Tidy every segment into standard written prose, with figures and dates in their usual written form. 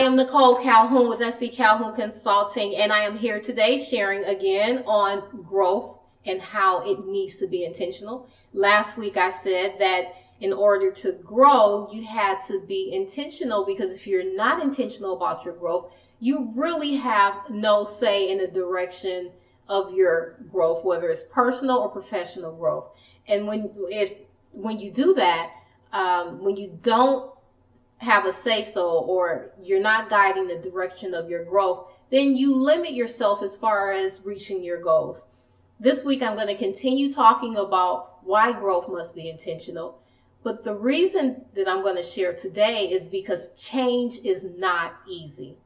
am Nicole Calhoun with SC Calhoun Consulting, and I am here today sharing again on growth and how it needs to be intentional. Last week I said that in order to grow, you had to be intentional, because if you're not intentional about your growth, you really have no say in the direction of your growth, whether it's personal or professional growth. And when you do that, when you don't have a say-so, or you're not guiding the direction of your growth, then you limit yourself as far as reaching your goals. This week I'm going to continue talking about why growth must be intentional. But the reason that I'm going to share today is because change is not easy.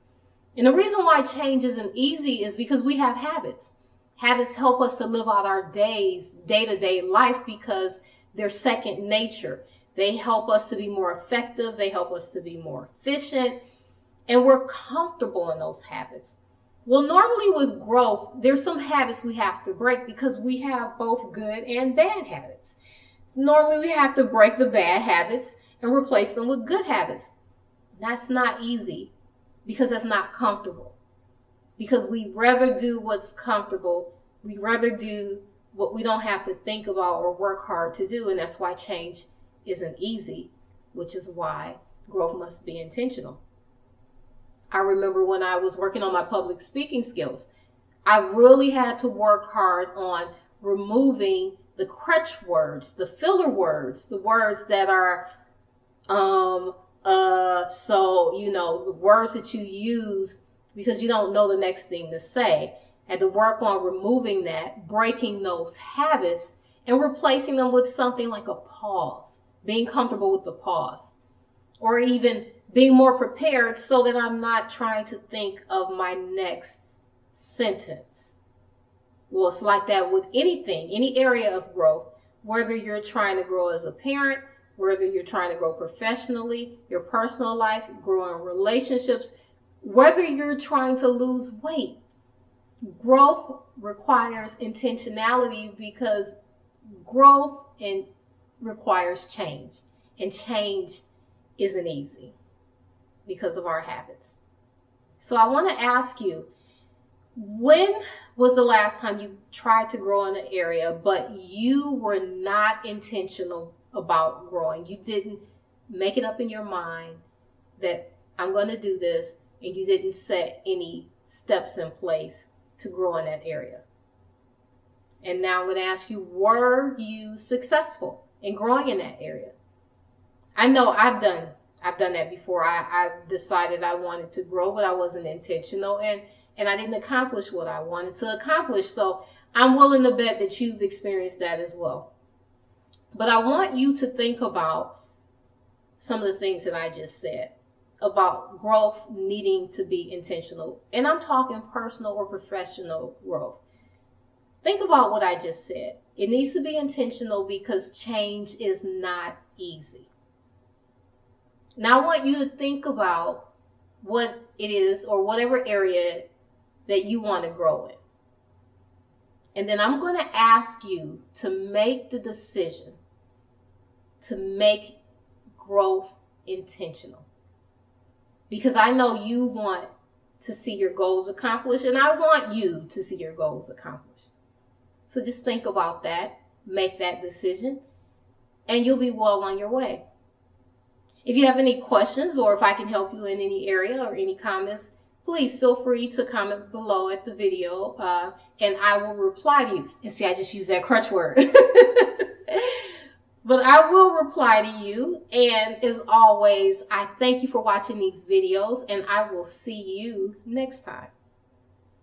And the reason why change isn't easy is because we have habits. Habits help us to live out our days, day-to-day life, because they're second nature. They help us to be more effective. They help us to be more efficient. And we're comfortable in those habits. Well, normally with growth, there's some habits we have to break because we have both good and bad habits. Normally we have to break the bad habits and replace them with good habits. That's not easy because that's not comfortable. Because we'd rather do what's comfortable. We'd rather do what we don't have to think about or work hard to do. And that's why change isn't easy, which is why growth must be intentional. I remember when I was working on my public speaking skills, I really had to work hard on removing the crutch words, the filler words, the words that are, so, the words that you use because you don't know the next thing to say. I had to work on removing that, breaking those habits, and replacing them with something like a pause. Being comfortable with the pause, or even being more prepared so that I'm not trying to think of my next sentence. Well, it's like that with anything, any area of growth, whether you're trying to grow as a parent, whether you're trying to grow professionally, your personal life, grow in relationships, whether you're trying to lose weight. Growth requires intentionality because growth requires change, and change isn't easy because of our habits. So I want to ask you, when was the last time you tried to grow in an area but you were not intentional about growing? You didn't make it up in your mind that I'm going to do this, and you didn't set any steps in place to grow in that area. And now I'm going to ask you, were you successful in growing in that area? I know I've done that before. I decided I wanted to grow, but I wasn't intentional, and I didn't accomplish what I wanted to accomplish. So I'm willing to bet that you've experienced that as well. But I want you to think about some of the things that I just said about growth needing to be intentional. And I'm talking personal or professional growth. Think about what I just said. It needs to be intentional because change is not easy. Now I want you to think about what it is, or whatever area that you want to grow in. And then I'm going to ask you to make the decision to make growth intentional. Because I know you want to see your goals accomplished, and I want you to see your goals accomplished. So just think about that, make that decision, and you'll be well on your way. If you have any questions, or if I can help you in any area or any comments, please feel free to comment below at the video, and I will reply to you. And see, I just used that crutch word. But I will reply to you. And as always, I thank you for watching these videos, and I will see you next time.